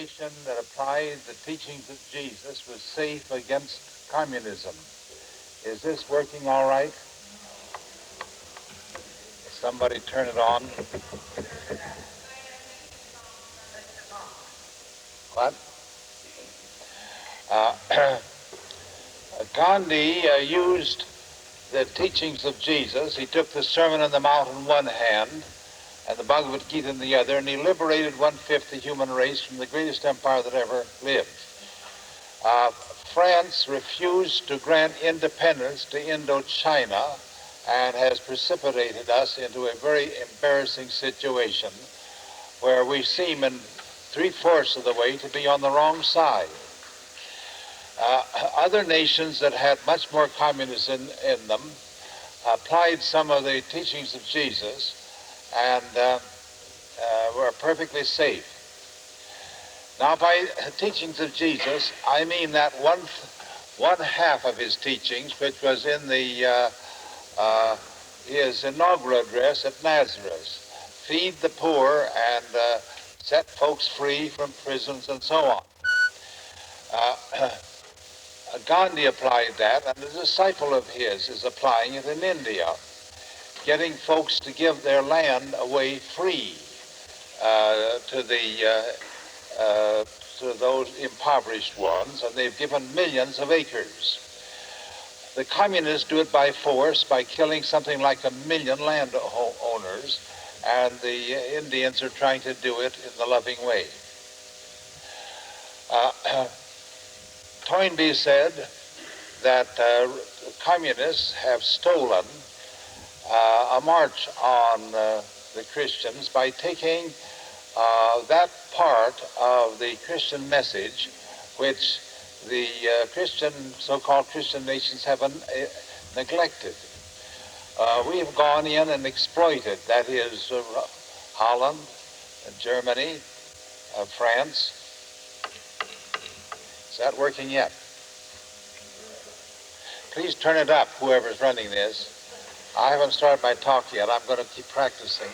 nation that applied the teachings of Jesus was safe against communism. Is this working all right? Somebody turn it on. What? Gandhi used the teachings of Jesus. He took the Sermon on the Mount in one hand and the Bhagavad Gita in the other, and he liberated one-fifth the human race from the greatest empire that ever lived. France refused to grant independence to Indochina and has precipitated us into a very embarrassing situation where we seem in three-fourths of the way to be on the wrong side. Other nations that had much more communism in them applied some of the teachings of Jesus and were perfectly safe. Now, by teachings of Jesus, I mean that one half of his teachings, which was in his inaugural address at Nazareth: feed the poor and set folks free from prisons and so on. Gandhi applied that, and a disciple of his is applying it in India, getting folks to give their land away free to those impoverished ones, and they've given millions of acres. The communists do it by force, by killing something like 1 million landowners, and the Indians are trying to do it in the loving way. Toynbee said that communists have stolen a march on the Christians by taking that part of the Christian message which the so-called Christian nations have neglected. We have gone in and exploited, that is, Holland, Germany, France. Is that working yet? Please turn it up, whoever's running this. I haven't started my talk yet. I'm going to keep practicing.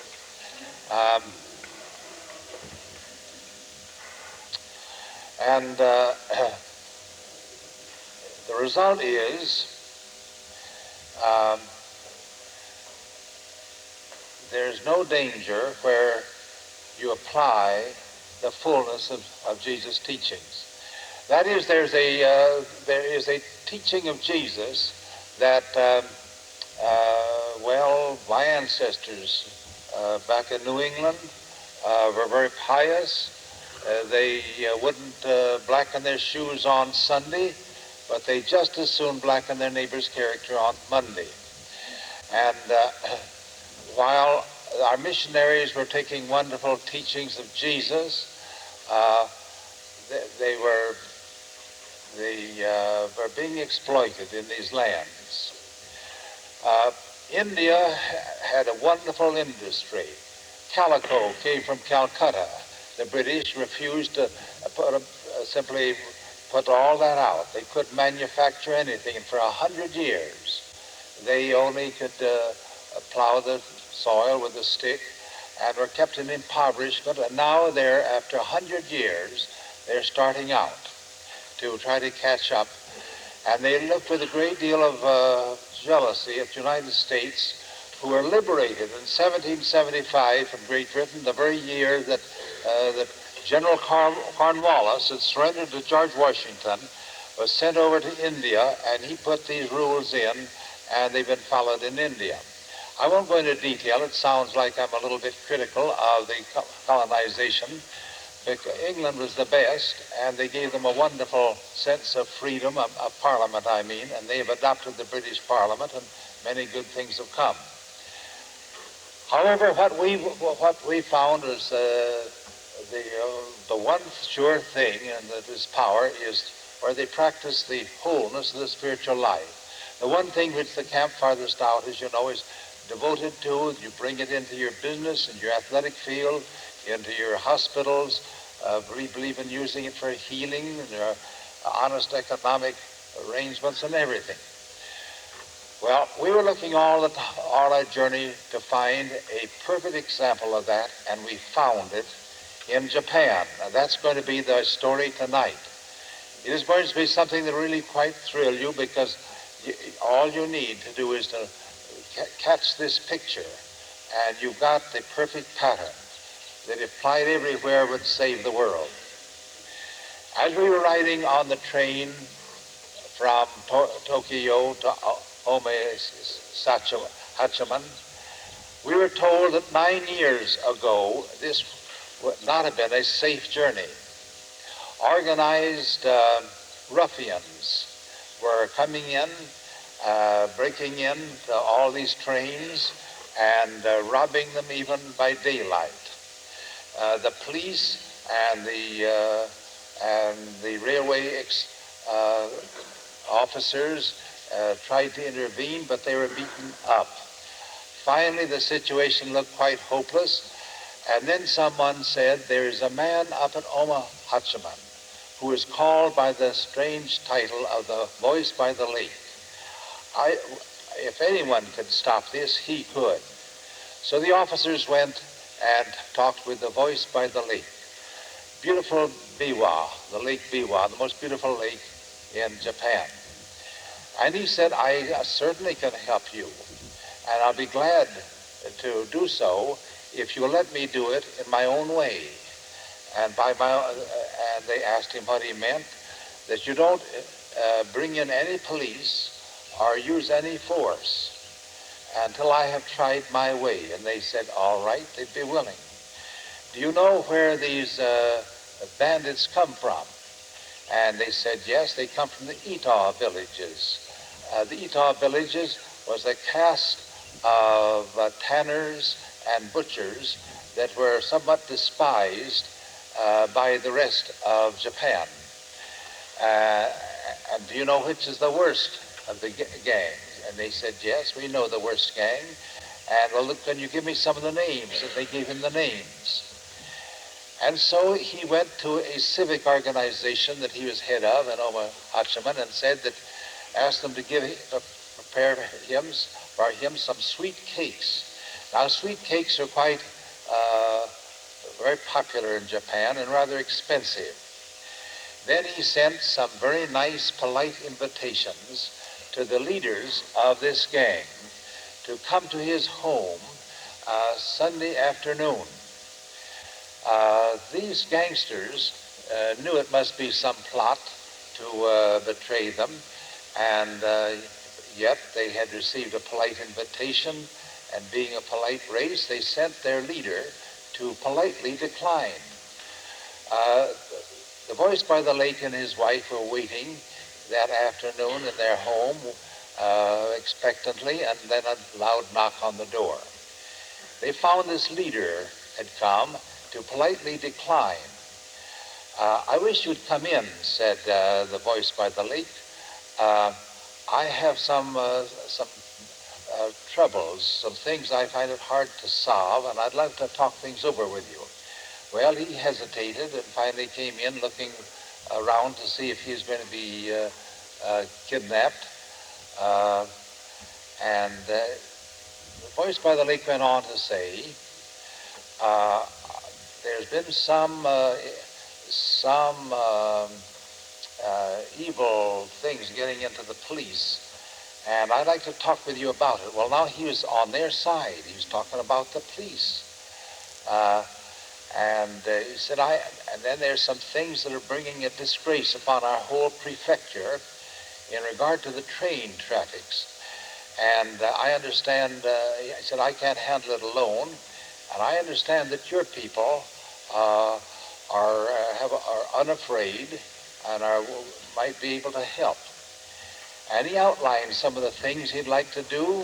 The result is there's no danger where you apply the fullness of Jesus' teachings. That is, there is a teaching of Jesus that, my ancestors back in New England were very pious. They wouldn't blacken their shoes on Sunday, but they just as soon blacken their neighbor's character on Monday. And while our missionaries were taking wonderful teachings of Jesus, they were being exploited in these lands. India had a wonderful industry. Calico came from Calcutta. The British refused to simply put all that out. They couldn't manufacture anything, and for 100 years they only could plow the soil with a stick and were kept in impoverishment. And now they're, after 100 years, they're starting out to try to catch up. And they looked with a great deal of jealousy at the United States, who were liberated in 1775 from Great Britain, the very year that General Cornwallis had surrendered to George Washington, was sent over to India, and he put these rules in, and they've been followed in India. I won't go into detail. It sounds like I'm a little bit critical of the colonization. England was the best, and they gave them a wonderful sense of freedom, of Parliament, I mean, and they've adopted the British Parliament, and many good things have come. However, what we found is the one sure thing, and that is power, is where they practice the wholeness of the spiritual life. The one thing which the Camp Farthest Out, as you know, is devoted to. You bring it into your business and your athletic field, into your hospitals. We believe in using it for healing and honest economic arrangements and everything. Well, we were looking all our journey to find a perfect example of that, and we found it in Japan. Now, that's going to be the story tonight. It is going to be something that really quite thrill you, because all you need to do is to catch this picture, and you've got the perfect pattern that, if applied everywhere, would save the world. As we were riding on the train from Tokyo to Hachiman, we were told that 9 years ago this would not have been a safe journey. Organized ruffians were coming in, breaking into all these trains and robbing them even by daylight. The police and the railway officers tried to intervene, but they were beaten up. Finally, the situation looked quite hopeless, and then someone said, there is a man up at Hachiman who is called by the strange title of the Voice by the Lake. If anyone could stop this, he could. So the officers went and talked with the Voice by the Lake. Beautiful Biwa, the Lake Biwa, the most beautiful lake in Japan. And he said, I certainly can help you, and I'll be glad to do so if you'll let me do it in my own way. And and they asked him what he meant, that you don't bring in any police or use any force until I have tried my way. And they said, all right, they'd be willing. Do you know where these bandits come from? And they said, yes, they come from the Ita villages. The Ita villages was a caste of tanners and butchers that were somewhat despised by the rest of Japan. And do you know which is the worst of the gangs? And they said, yes, we know the worst gang. And well, look, can you give me some of the names? And they gave him the names. And so he went to a civic organization that he was head of in Hachiman and said that, asked them to prepare for him some sweet cakes. Now, sweet cakes are quite very popular in Japan and rather expensive. Then he sent some very nice, polite invitations to the leaders of this gang to come to his home Sunday afternoon. These gangsters knew it must be some plot to betray them, and yet they had received a polite invitation, and being a polite race, they sent their leader to politely decline. The Voice by the Lake and his wife were waiting that afternoon in their home expectantly, and then a loud knock on the door. They found this leader had come to politely decline. I wish you'd come in, said the Voice by the Lake. I have some troubles, some things I find it hard to solve, and I'd like to talk things over with you. Well, he hesitated and finally came in looking around to see if he was going to be kidnapped. And the Voice by the Lake went on to say, there's been some evil things getting into the police, and I'd like to talk with you about it. Well, now he was on their side. He was talking about the police. He said, and then there's some things that are bringing a disgrace upon our whole prefecture in regard to the train traffics. And I understand, he said, I can't handle it alone, and I understand that your people are unafraid and might be able to help. And he outlined some of the things he'd like to do,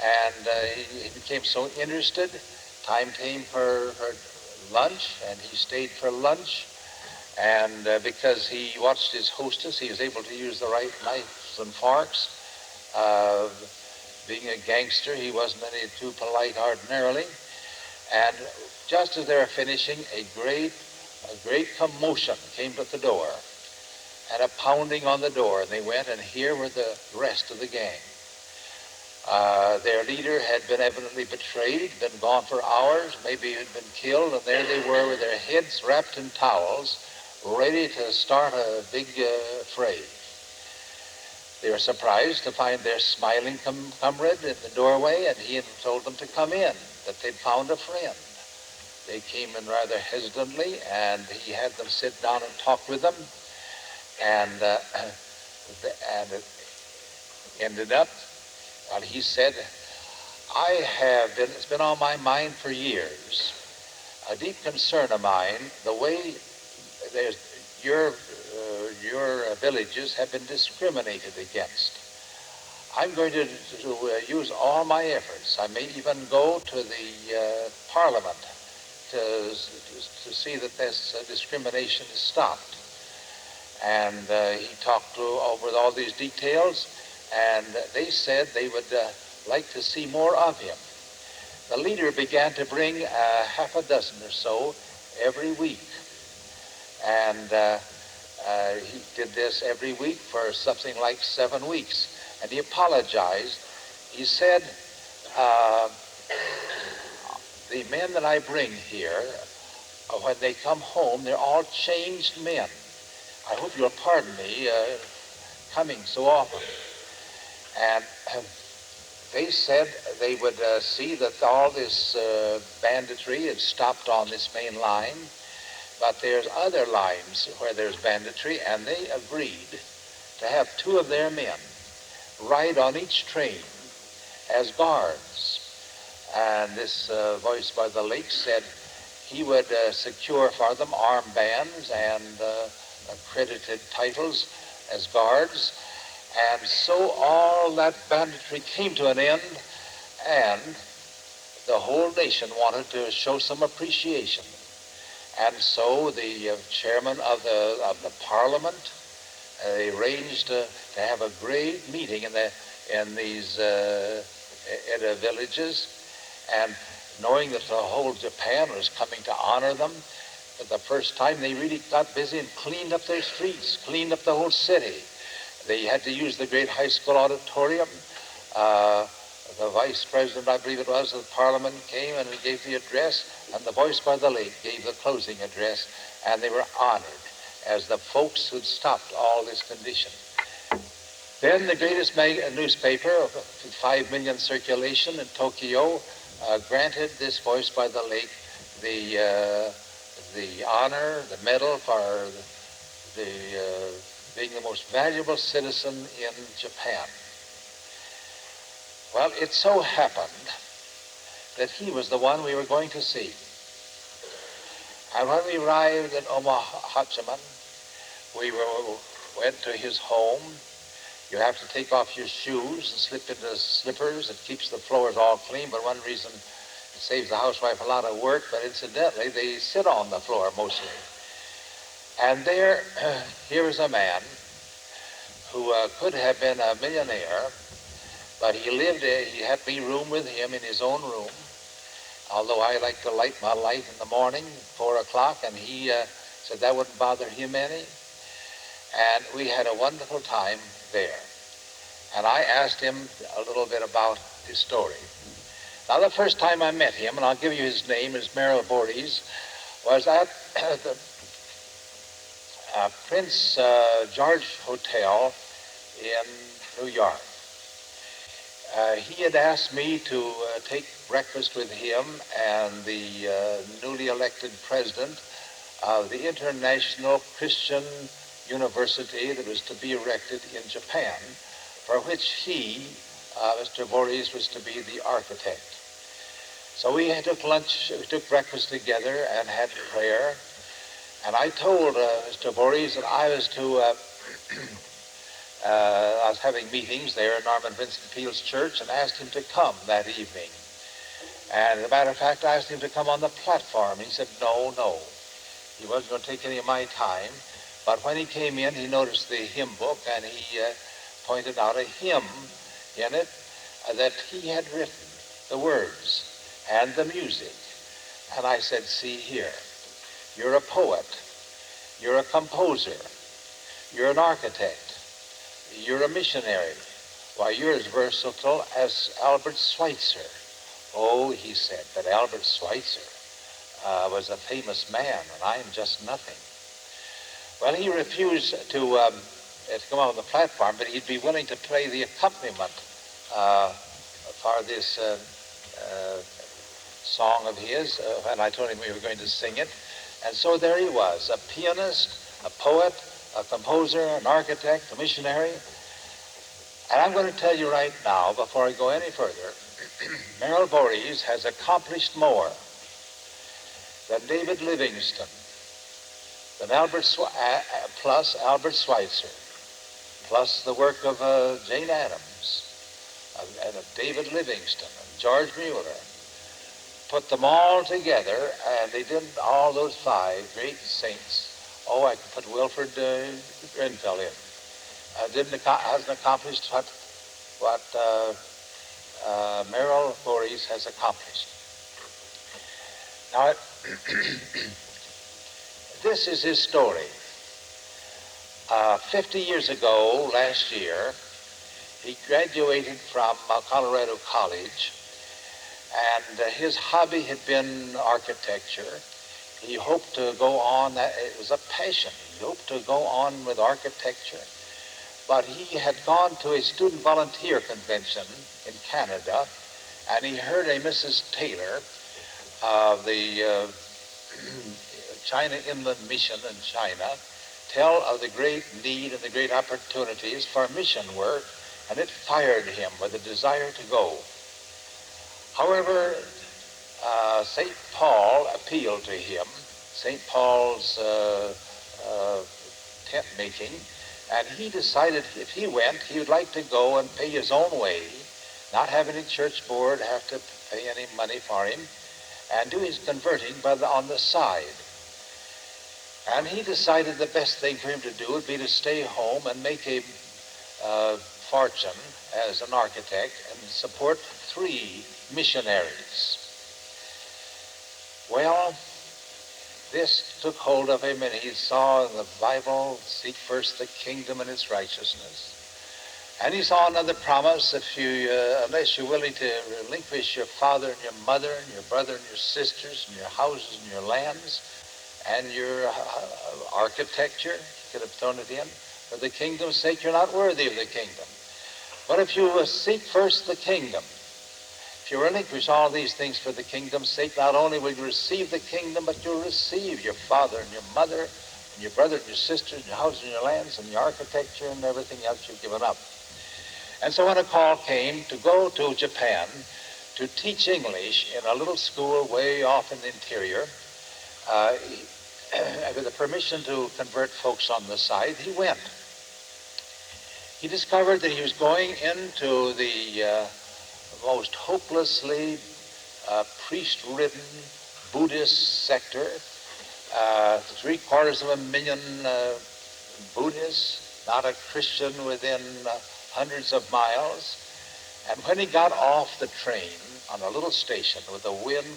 and he became so interested. Time came for lunch, and he stayed for lunch. And because he watched his hostess, he was able to use the right knives and forks. Being a gangster, he wasn't any too polite ordinarily. And just as they were finishing, a great commotion came to the door, and a pounding on the door, and they went, and here were the rest of the gang. Their leader had been evidently betrayed, been gone for hours, maybe had been killed, and there they were with their heads wrapped in towels, ready to start a big fray. They were surprised to find their smiling comrade in the doorway, and he had told them to come in, that they'd found a friend. They came in rather hesitantly, and he had them sit down and talk with them, and it ended up, well, he said, it's been on my mind for years, a deep concern of mine, the way your villages have been discriminated against. I'm going to use all my efforts. I may even go to the Parliament to see that this discrimination is stopped. And he talked over all these details, and they said they would like to see more of him. The leader began to bring half a dozen or so every week. And he did this every week for something like 7 weeks. And he apologized. He said, the men that I bring here, when they come home, they're all changed men. I hope you'll pardon me coming so often. And they said they would see that all this banditry is stopped on this main line, but there's other lines where there's banditry, and they agreed to have 2 of their men ride on each train as guards. And this voice by the lake said he would secure for them armbands and accredited titles as guards. And so all that banditry came to an end, and the whole nation wanted to show some appreciation. And so the chairman of the Parliament arranged to have a great meeting in these villages, and knowing that the whole Japan was coming to honor them, for the first time they really got busy and cleaned up their streets, cleaned up the whole city. They had to use the great high school auditorium. The vice president, I believe it was, of the Parliament came and he gave the address, and the voice by the lake gave the closing address, and they were honored as the folks who'd stopped all this condition. Then the greatest newspaper of 5 million circulation in Tokyo granted this voice by the lake the honor, the medal for being the most valuable citizen in Japan. Well, it so happened that he was the one we were going to see. And when we arrived at Omahachiman, we went to his home. You have to take off your shoes and slip into slippers. It keeps the floors all clean, but one reason it saves the housewife a lot of work, but incidentally, they sit on the floor mostly. And here is a man who could have been a millionaire, but he had me room with him in his own room, although I like to light my light in the morning, 4 o'clock, and he said that wouldn't bother him any. And we had a wonderful time there. And I asked him a little bit about his story. Now, the first time I met him, and I'll give you his name, is Merrill Voorhees, was at the Prince George Hotel in New York. He had asked me to take breakfast with him and the newly elected president of the International Christian University that was to be erected in Japan, for which he, Mr. Voorhees, was to be the architect. So we took breakfast together and had prayer. And I told Mr. Voorhees that I was having meetings there at Norman Vincent Peale's church, and asked him to come that evening. And as a matter of fact, I asked him to come on the platform. He said, no. He wasn't going to take any of my time. But when he came in, he noticed the hymn book, and he pointed out a hymn in it that he had written, the words and the music. And I said, see here, you're a poet, you're a composer, you're an architect, you're a missionary. Why, you're as versatile as Albert Schweitzer. Oh, he said, but Albert Schweitzer was a famous man, and I'm just nothing. Well, he refused to come out on the platform, but he'd be willing to play the accompaniment for this song of his, and I told him we were going to sing it. And so there he was, a pianist, a poet, a composer, an architect, a missionary. And I'm going to tell you right now, before I go any further, Merrill Voorhees has accomplished more than David Livingstone, than plus Albert Schweitzer, plus the work of Jane Addams, and of David Livingstone, and George Mueller. Put them all together, and they did all those five great saints. Oh, I could put Wilfred Grenfell in. Hasn't accomplished what Merrill Voorhees has accomplished. Now, this is his story. 50 years ago, last year, he graduated from Colorado College, and his hobby had been architecture. He hoped to go on, it was a passion. He hoped to go on with architecture. But he had gone to a student volunteer convention in Canada, and he heard a Mrs. Taylor of the China Inland Mission in China tell of the great need and the great opportunities for mission work, and it fired him with a desire to go. However, St. Paul appealed to him, St. Paul's tent making, and he decided if he went, he would like to go and pay his own way, not have any church board have to pay any money for him, and do his converting on the side. And he decided the best thing for him to do would be to stay home and make a fortune as an architect and support 3 missionaries. Well, this took hold of him, and he saw in the Bible, seek first the kingdom and its righteousness. And he saw another promise, unless you're willing to relinquish your father and your mother and your brother and your sisters and your houses and your lands and your architecture, you could have thrown it in, for the kingdom's sake, you're not worthy of the kingdom. But if you seek first the kingdom, if you relinquish all these things for the kingdom's sake, not only will you receive the kingdom, but you'll receive your father and your mother and your brother and your sister and your house and your lands and your architecture and everything else you've given up. And so when a call came to go to Japan to teach English in a little school way off in the interior, with the permission to convert folks on the side, he went. He discovered that he was going into the most hopelessly priest-ridden Buddhist sector, 750,000 Buddhists, not a Christian within hundreds of miles. And when he got off the train on a little station with a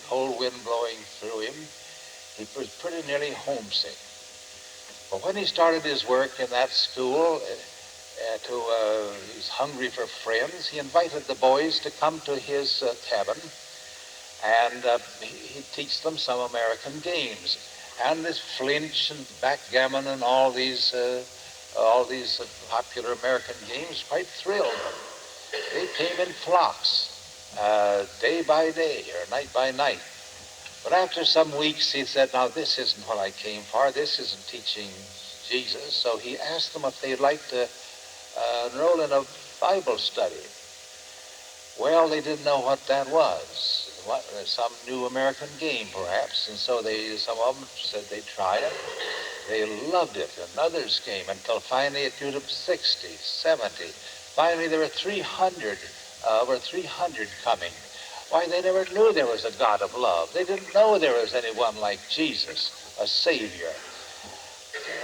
cold wind blowing through him, he was pretty nearly homesick. But when he started his work in that school, he's hungry for friends, he invited the boys to come to his cabin, and he'd teach them some American games. And this flinch and backgammon and all these popular American games quite thrilled them. They came in flocks, day by day or night by night. But after some weeks, he said, now this isn't what I came for. This isn't teaching Jesus. So he asked them if they'd like to enroll in a Bible study. Well, they didn't know what that was. Some new American game, perhaps. And so some of them said they'd try it. They loved it, and others came until finally it grew to 60, 70. Finally, there were over 300 coming. Why, they never knew there was a God of love. They didn't know there was anyone like Jesus, a Savior.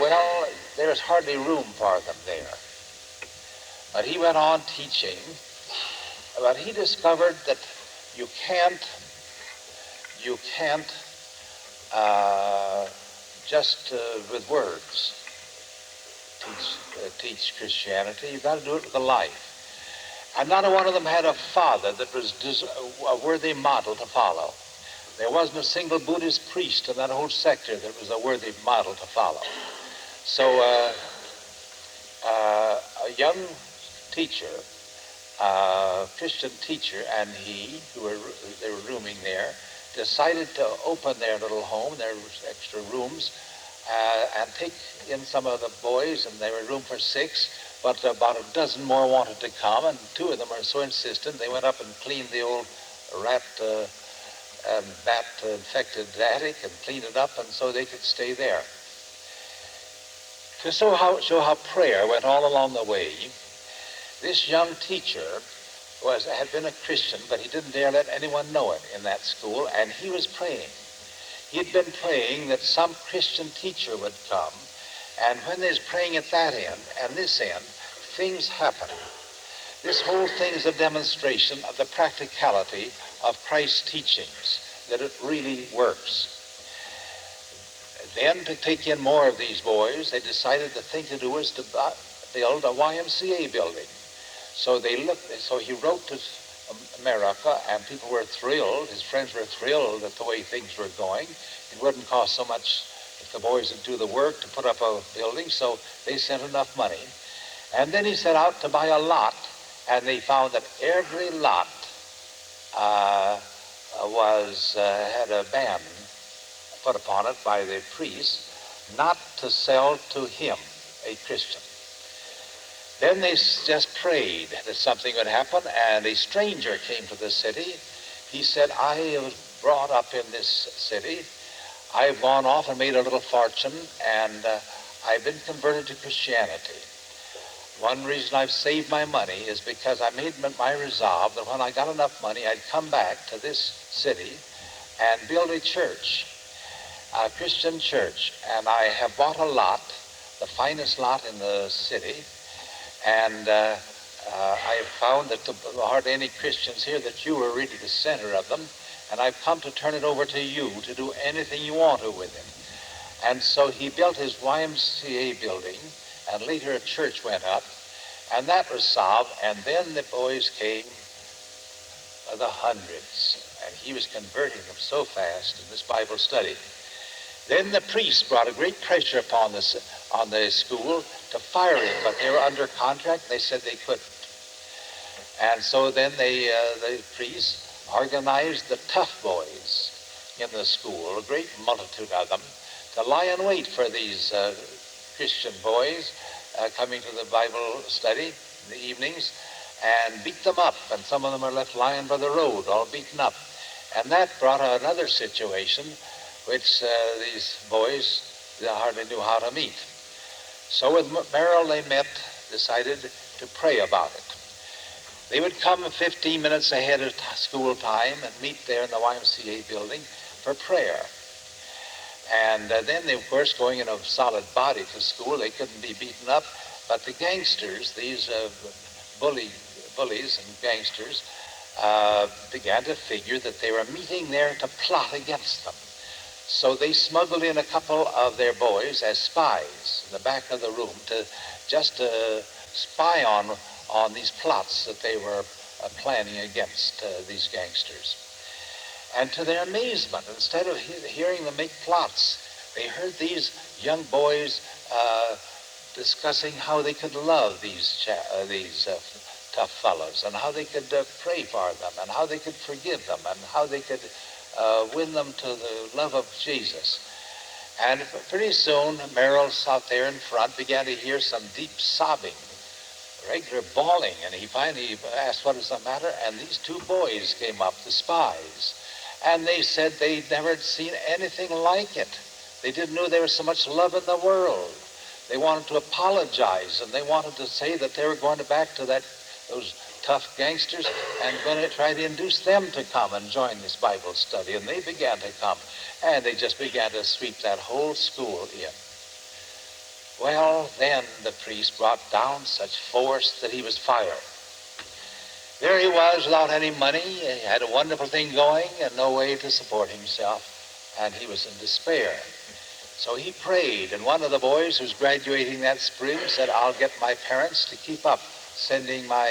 Well, there was hardly room for them there. But he went on teaching, but he discovered that you can't just with words teach Christianity. You've got to do it with a life. And not one of them had a father that was a worthy model to follow. There wasn't a single Buddhist priest in that whole sector that was a worthy model to follow. So a young teacher, Christian teacher, and they were rooming there, decided to open their little home, their extra rooms, and take in some of the boys, and they were room for 6, but about a dozen more wanted to come, and 2 of them are so insistent, they went up and cleaned the old rat and bat-infected attic and cleaned it up, and so they could stay there. To show how prayer went all along the way, this young teacher had been a Christian, but he didn't dare let anyone know it in that school, and he was praying. He'd been praying that some Christian teacher would come, and when there's praying at that end and this end, things happen. This whole thing is a demonstration of the practicality of Christ's teachings, that it really works. Then, to take in more of these boys, they decided the thing to do was to build a YMCA building. So he wrote to America, and people were thrilled. His friends were thrilled at the way things were going. It wouldn't cost so much if the boys would do the work to put up a building, so they sent enough money. And then he set out to buy a lot, and they found that every lot had a ban put upon it by the priest not to sell to him, a Christian. Then they just prayed that something would happen, and a stranger came to the city. He said, I was brought up in this city. I've gone off and made a little fortune, and I've been converted to Christianity. One reason I've saved my money is because I made my resolve that when I got enough money, I'd come back to this city and build a church, a Christian church. And I have bought a lot, the finest lot in the city, and I have found that there aren't any Christians here, that you are really the center of them, and I've come to turn it over to you to do anything you want to with it. And so he built his YMCA building, and later a church went up, and that was solved, and then the boys came by the hundreds, and he was converting them so fast in this Bible study. Then the priests brought a great pressure upon on the school to fire him, but they were under contract, and they said they couldn't. And so then the priests organized the tough boys in the school, a great multitude of them, to lie in wait for these Christian boys coming to the Bible study in the evenings, and beat them up, and some of them are left lying by the road, all beaten up. And that brought another situation which these boys hardly knew how to meet. So with Merrill they decided to pray about it. They would come 15 minutes ahead of school time and meet there in the YMCA building for prayer. And then they, of course, going in a solid body to school, they couldn't be beaten up, but the gangsters, these bullies and gangsters, began to figure that they were meeting there to plot against them. So they smuggled in a couple of their boys as spies in the back of the room to just spy on these plots that they were planning against these gangsters. And to their amazement, instead of hearing them make plots, they heard these young boys discussing how they could love these tough fellows, and how they could pray for them, and how they could forgive them, and how they could win them to the love of Jesus. And pretty soon, Merrill out there in front began to hear some deep sobbing, regular bawling, and he finally asked what was the matter, and these 2 boys came up, the spies, and they said they'd never seen anything like it. They didn't know there was so much love in the world. They wanted to apologize, and they wanted to say that they were going back to those tough gangsters and going to try to induce them to come and join this Bible study. And they began to come, and they just began to sweep that whole school in. Well, then the priest brought down such force that he was fired. There he was without any money. He had a wonderful thing going and no way to support himself, and he was in despair. So he prayed, and one of the boys who's graduating that spring said, I'll get my parents to keep up sending my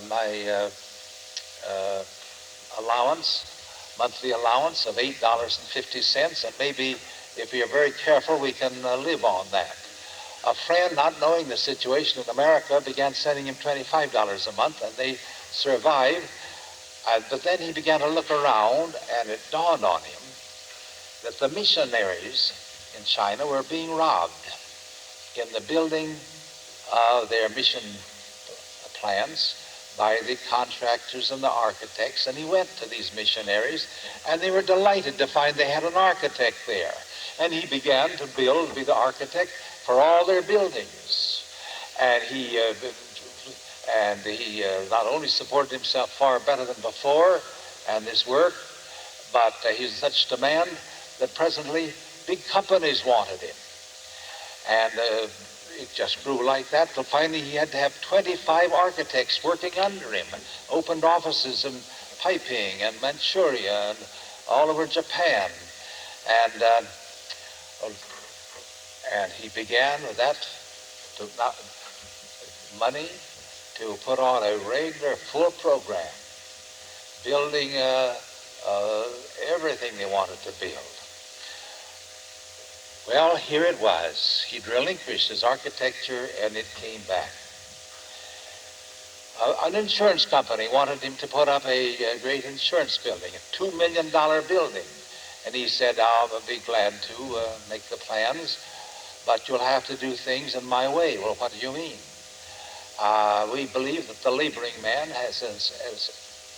my monthly allowance of $8.50, and maybe if we are very careful, we can live on that. A friend, not knowing the situation in America, began sending him $25 a month, and they survived. But then he began to look around, and it dawned on him that the missionaries in China were being robbed in the building of their mission plans by the contractors and the architects. And he went to these missionaries, and they were delighted to find they had an architect there. And he began to build, be the architect for all their buildings. And he not only supported himself far better than before and this work, but he's in such demand that presently big companies wanted him. And it just grew like that till finally he had to have 25 architects working under him, and opened offices in Taiping and Manchuria and all over Japan. And he began with that money to put on a regular full program, building everything they wanted to build. Well, here it was. He'd relinquished his architecture, and it came back. An insurance company wanted him to put up a great insurance building, a $2 million building. And he said, I'll be glad to make the plans, but you'll have to do things in my way. Well, what do you mean? We believe that the laboring man is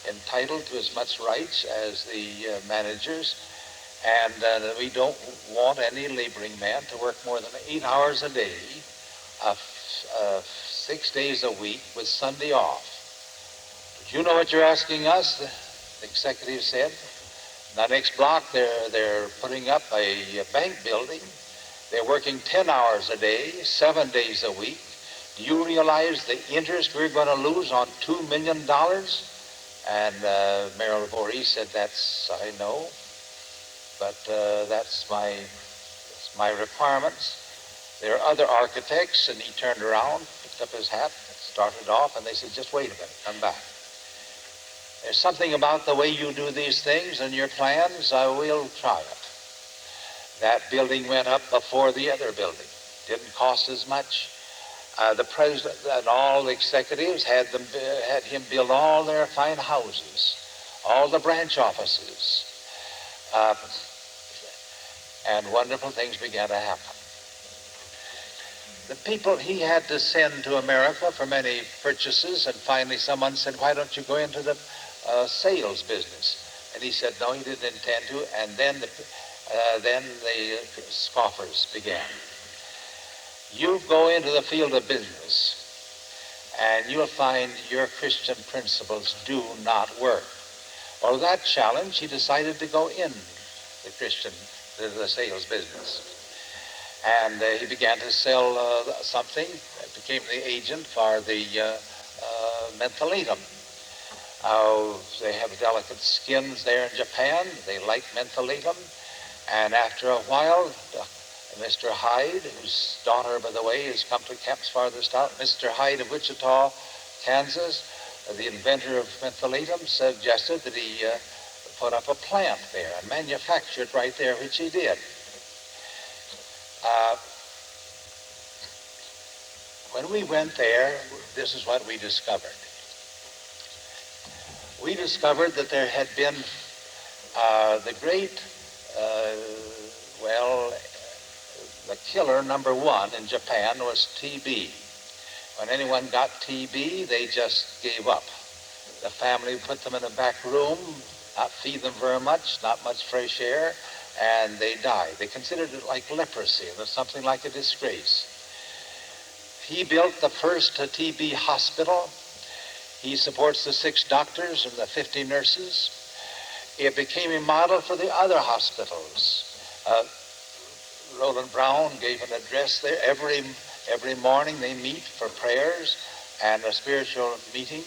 entitled to as much rights as the managers, and we don't want any laboring man to work more than 8 hours a day, 6 days a week with Sunday off. But you know what you're asking us, the executive said. The next block, they're putting up a bank building. They're working 10 hours a day, 7 days a week. Do you realize the interest we're going to lose on $2 million? And Mayor Voorhees said, I know, but that's my requirements. There are other architects, and he turned around, picked up his hat, started off, and they said, just wait a minute, come back. There's something about the way you do these things and your plans, I will try it. That building went up before the other building. Didn't cost as much. The president and all the executives had him build all their fine houses, all the branch offices, and wonderful things began to happen. The people he had to send to America for many purchases, and finally someone said, why don't you go into the sales business? And he said, no, he didn't intend to, and then the scoffers began. You go into the field of business, and you'll find your Christian principles do not work. Well, that challenge, he decided to go in the sales business. And he began to sell something, became the agent for the mentholatum. They have delicate skins there in Japan. They like mentholatum. And after a while, Mr. Hyde, whose daughter, by the way, has come to Camps Farthest Out, Mr. Hyde of Wichita, Kansas, the inventor of mentholatum, suggested that he put up a plant there and manufacture it right there, which he did. When we went there, this is what we discovered. We discovered that there had been the great, the killer number one in Japan was TB. When anyone got TB, they just gave up. The family put them in a back room, not feed them very much, not much fresh air, and they died. They considered it like leprosy. It was something like a disgrace. He built the first TB hospital. He supports the 6 doctors and the 50 nurses. It became a model for the other hospitals. Roland Brown gave an address there. Every morning they meet for prayers and a spiritual meeting,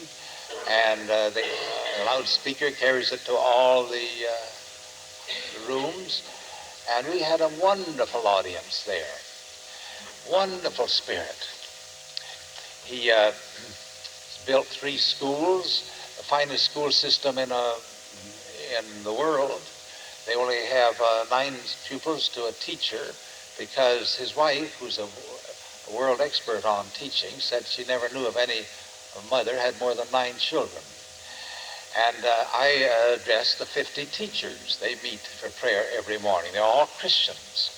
and the loudspeaker carries it to all the rooms, and we had a wonderful audience there. Wonderful spirit. He built 3 schools, the finest school system in the world. They only have 9 pupils to a teacher because his wife, who's a world expert on teaching, said she never knew of any mother had more than 9 children. And I address the 50 teachers. They meet for prayer every morning. They're all Christians.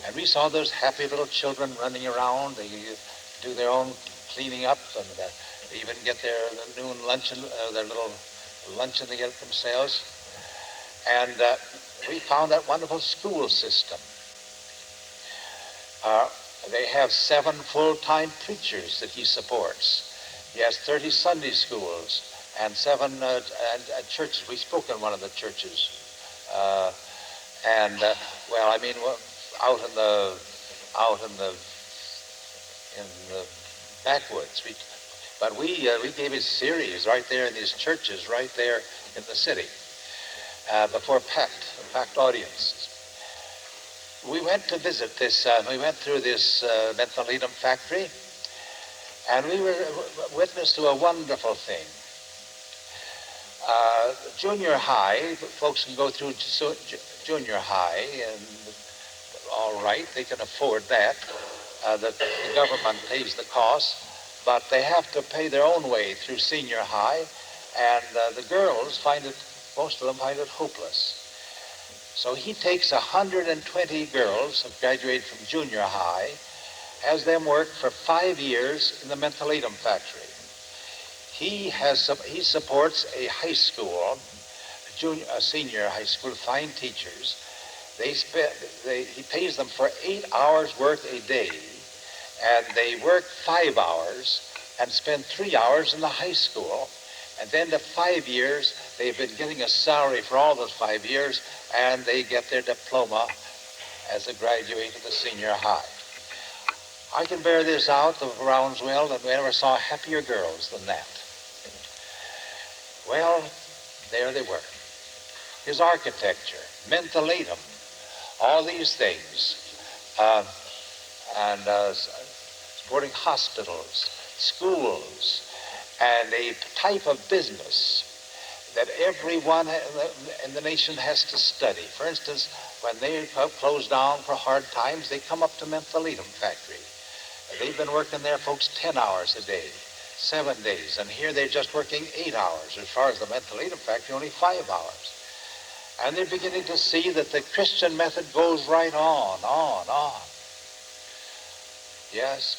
And we saw those happy little children running around. They do their own cleaning up, and they even get their noon luncheon, their little luncheon they get themselves. And we found that wonderful school system. They have 7 full-time preachers that he supports. He has 30 Sunday schools and 7 churches. We spoke in one of the churches. Out in the backwoods. But we gave a series right there in these churches, right there in the city, before packed audiences. We went to visit this. We went through this mentholatum factory, and we were witness to a wonderful thing. Junior high, folks can go through junior high, and all right, they can afford that. The government pays the cost, but they have to pay their own way through senior high, and the girls most of them find it hopeless. So he takes 120 girls who graduated from junior high, has them work for 5 years in the mentholatum factory. He supports a high school, a senior high school, fine teachers. He pays them for 8 hours work a day, and they work 5 hours and spend 3 hours in the high school. And then the 5 years, they've been getting a salary for all those 5 years, and they get their diploma as a graduate of the senior high. I can bear this out of Brownsville, that we never saw happier girls than that. Well, there they were. His architecture, mentholatum, all these things, supporting hospitals, schools, and a type of business that everyone in the nation has to study. For instance, when they close down for hard times, they come up to mentholatum factory. They've been working there, folks, 10 hours a day, 7 days, and here they're just working 8 hours. As far as the mentholatum factory, only 5 hours. And they're beginning to see that the Christian method goes right on. Yes,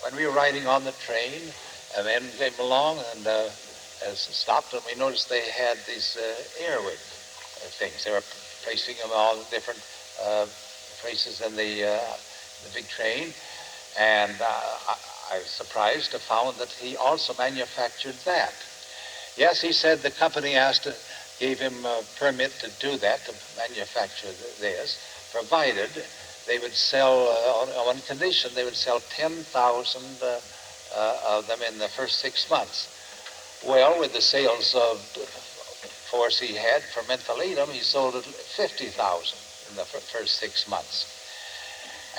when we were riding on the train, a man came along and stopped, and we noticed they had these airwick things. They were placing them all in different places in the big train, and I was surprised to find that he also manufactured that. Yes, he said the company gave him a permit to do that, to manufacture this, provided they would sell, on one condition, they would sell 10,000 of them in the first 6 months. Well, with the sales of force he had for mentholatum, he sold it 50,000 in the first 6 months.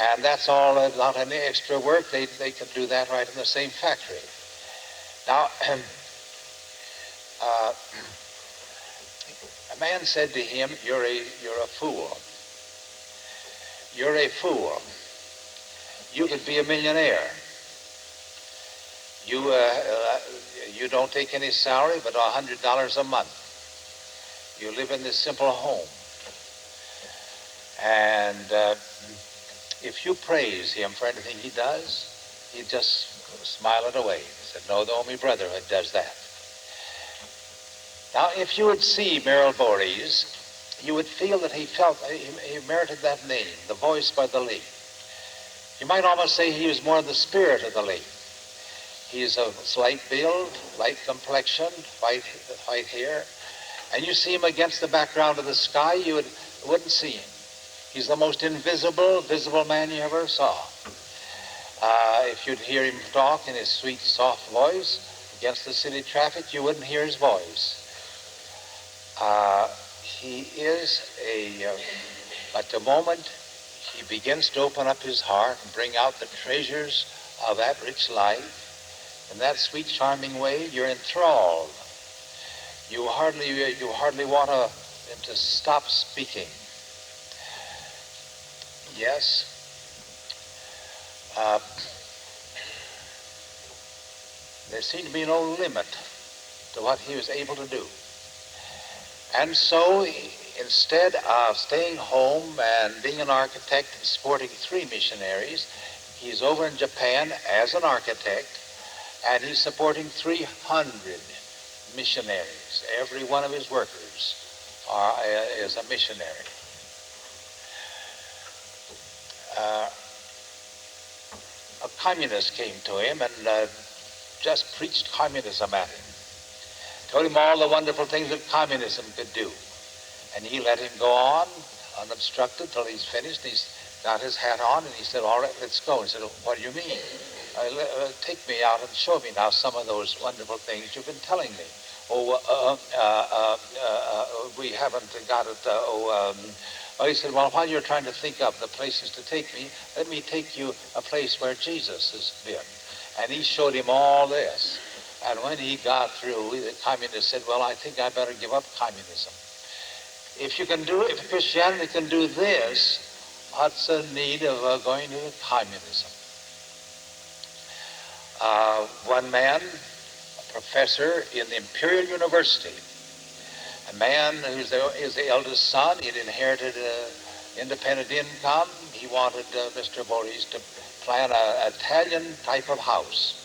And that's all, not any extra work. They could do that right in the same factory. Now, a man said to him, you're a fool. You're a fool. You could be a millionaire. You don't take any salary but $100 a month. You live in this simple home. And if you praise him for anything he does, he'd just smile it away. He said, no, the only brotherhood does that. Now, if you would see Merrill Voorhees, you would feel that he merited that name, the voice by the lake. You might almost say he was more the spirit of the lake. He's of slight build, light complexion, white hair, and you see him against the background of the sky, you wouldn't see him. He's the most visible man you ever saw. If you'd hear him talk in his sweet, soft voice against the city traffic, you wouldn't hear his voice. He is but the moment he begins to open up his heart and bring out the treasures of that rich life, in that sweet, charming way, you're enthralled. You hardly want to stop speaking. Yes. There seemed to be no limit to what he was able to do. And so, instead of staying home and being an architect and supporting 3 missionaries, he's over in Japan as an architect, and he's supporting 300 missionaries. Every one of his workers is a missionary. A communist came to him and just preached communism at him. Told him all the wonderful things that communism could do. And he let him go on unobstructed till he's finished. He's got his hat on and he said, all right, let's go. He said, what do you mean? Take me out and show me now some of those wonderful things you've been telling me. We haven't got it. He said, well, while you're trying to think of the places to take me, let me take you a place where Jesus has been. And he showed him all this. And when he got through, the communist said, well, I think I better give up communism. If Christianity can do this, what's the need of going to communism? One man, a professor in the Imperial University, a man who's the eldest son, he'd inherited independent income. He wanted Mr. Boris to plan an Italian type of house.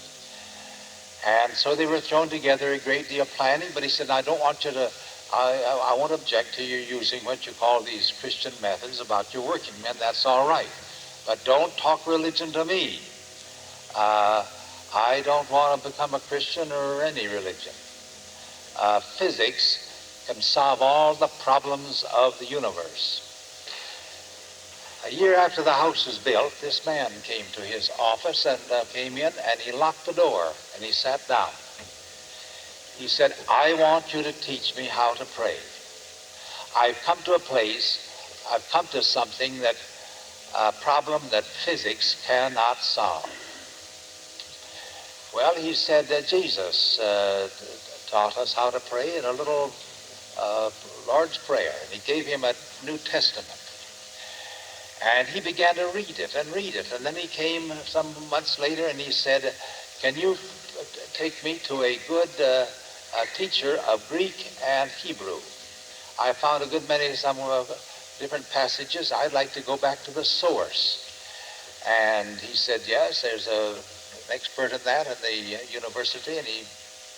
And so they were thrown together, a great deal of planning, but he said, I don't want you to, I won't object to you using what you call these Christian methods about your working men, that's all right. But don't talk religion to me. I don't want to become a Christian or any religion. Physics can solve all the problems of the universe. A year after the house was built, this man came to his office and came in, and he locked the door and he sat down. He said, I want you to teach me how to pray. I've come to something that, a problem that physics cannot solve. Well, he said that Jesus taught us how to pray in a little Lord's Prayer, and he gave him a New Testament. And he began to read it, and then he came some months later and he said, can you take me to a good teacher of Greek and Hebrew? I found a good many, some different passages. I'd like to go back to the source. And he said, yes, there's an expert in that in the university, and he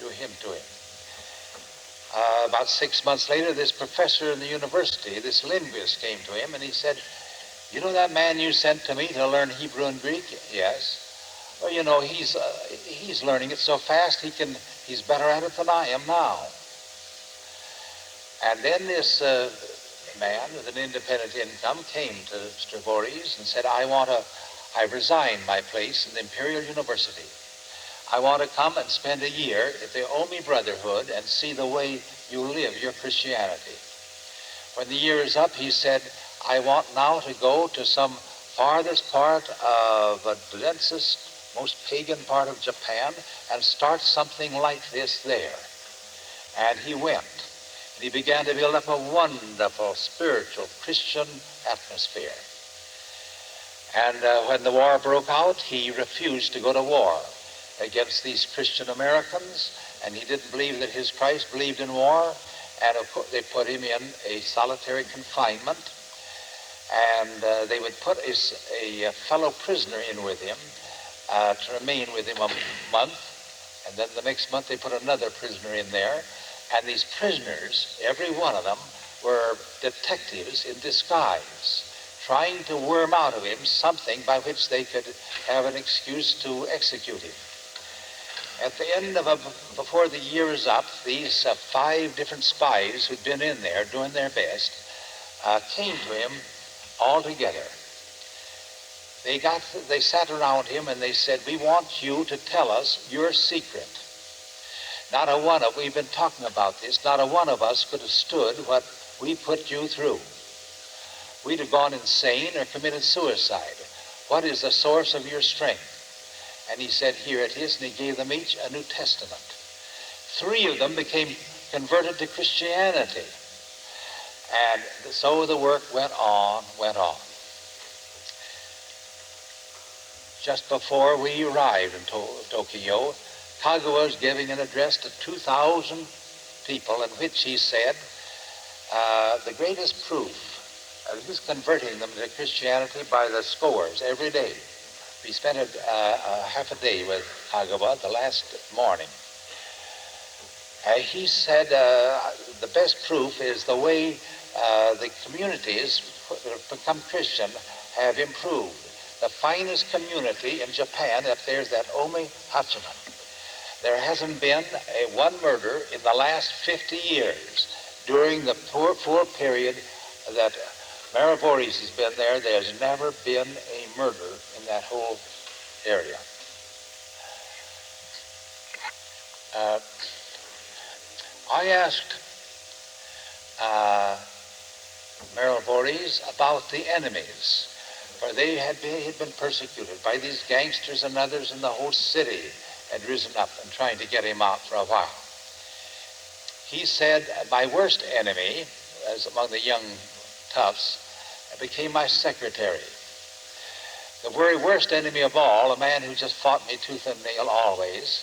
drew him to him. About 6 months later, this professor in the university, this linguist, came to him and he said, you know that man you sent to me to learn Hebrew and Greek? Yes. Well, you know, he's learning it so fast he's better at it than I am now. And then this man with an independent income came to Mr. Voorhees and said, I've resigned my place in the Imperial University. I want to come and spend a year at the Omi Brotherhood and see the way you live your Christianity. When the year is up, he said, I want now to go to some farthest part of the densest, most pagan part of Japan and start something like this there. And he went. And he began to build up a wonderful, spiritual, Christian atmosphere. And when the war broke out, he refused to go to war against these Christian Americans, and he didn't believe that his Christ believed in war, and of course they put him in a solitary confinement, and they would put a fellow prisoner in with him to remain with him a month, and then the next month they put another prisoner in there, and these prisoners, every one of them, were detectives in disguise, trying to worm out of him something by which they could have an excuse to execute him. At the end before the year is up, these 5 different spies who'd been in there doing their best came to him all together. They sat around him and they said, we want you to tell us your secret. We've been talking about this, not a one of us could have stood what we put you through. We'd have gone insane or committed suicide. What is the source of your strength? And he said, here it is, and he gave them each a New Testament. 3 of them became converted to Christianity. And so the work went on. Just before we arrived in Tokyo, Kagawa was giving an address to 2,000 people in which he said, the greatest proof of his converting them to Christianity by the scores every day. We spent half a day with Kagawa the last morning. He said the best proof is the way the communities that have become Christian have improved. The finest community in Japan, if there's that Omi Hachiman. There hasn't been one murder in the last 50 years. During the poor period that Mariboris has been there, there's never been a murder in that whole area. I asked Mariboris about the enemies, for they had been persecuted by these gangsters and others, and the whole city had risen up and trying to get him out for a while. He said, my worst enemy, as among the young toughs, became my secretary. The very worst enemy of all, a man who just fought me tooth and nail always,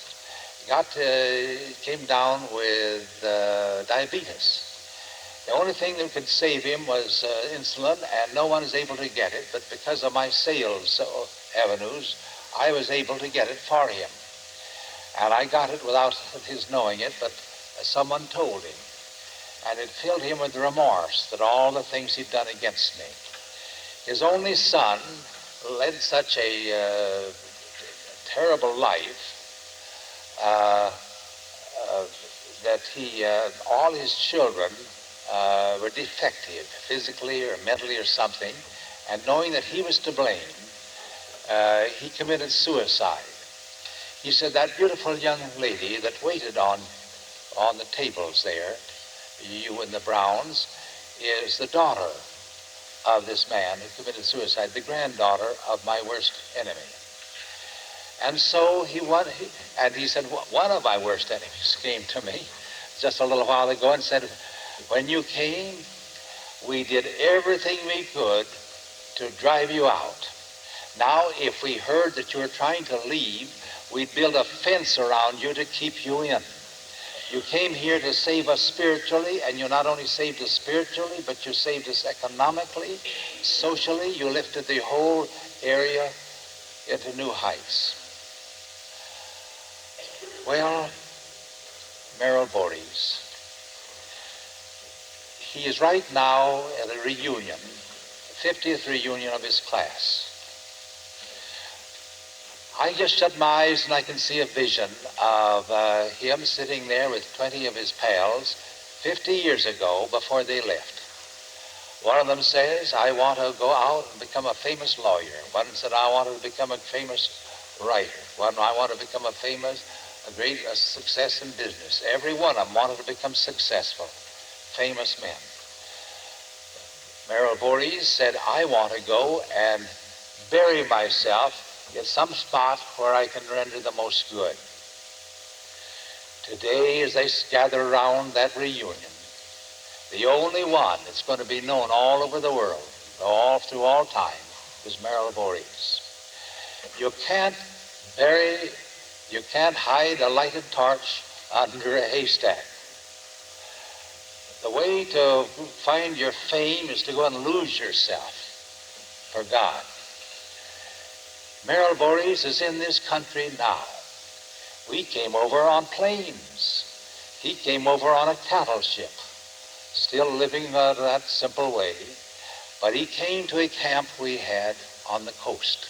came down with diabetes. The only thing that could save him was insulin, and no one is able to get it, but because of my sales avenues, I was able to get it for him. And I got it without his knowing it, but someone told him. And it filled him with remorse that all the things he'd done against me. His only son led such a terrible life that all his children were defective, physically or mentally or something, and knowing that he was to blame, he committed suicide. He said that beautiful young lady that waited on the tables there, you and the Browns, is the daughter of this man who committed suicide, the granddaughter of my worst enemy. And so he said, one of my worst enemies came to me just a little while ago and said, when you came, we did everything we could to drive you out. Now, if we heard that you were trying to leave, we'd build a fence around you to keep you in. You came here to save us spiritually, and you not only saved us spiritually, but you saved us economically, socially. You lifted the whole area into new heights. Well, Merrill Voorhees, he is right now at a reunion, 50th reunion of his class. I just shut my eyes and I can see a vision of him sitting there with 20 of his pals 50 years ago before they left. One of them says, I want to go out and become a famous lawyer. One said, I want to become a famous writer. One, I want to become a great success in business. Every one of them wanted to become successful, famous men. Merrill Voorhees said, I want to go and bury myself in some spot where I can render the most good. Today, as they gather around that reunion, the only one that's going to be known all over the world, all through all time, is Merrill Voorhees. You can't hide a lighted torch under a haystack. The way to find your fame is to go and lose yourself for God. Merrill Voorhees is in this country now. We came over on planes. He came over on a cattle ship, still living that simple way. But he came to a camp we had on the coast.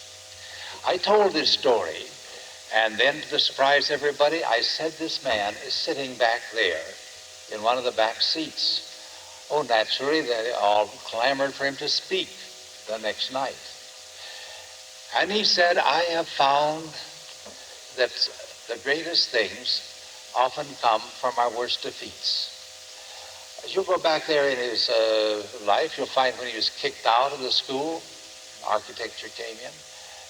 I told this story, and then to surprise everybody, I said this man is sitting back there in one of the back seats. Oh, naturally, they all clamored for him to speak the next night. And he said, I have found that the greatest things often come from our worst defeats. As you go back there in his life, you'll find when he was kicked out of the school, architecture came in,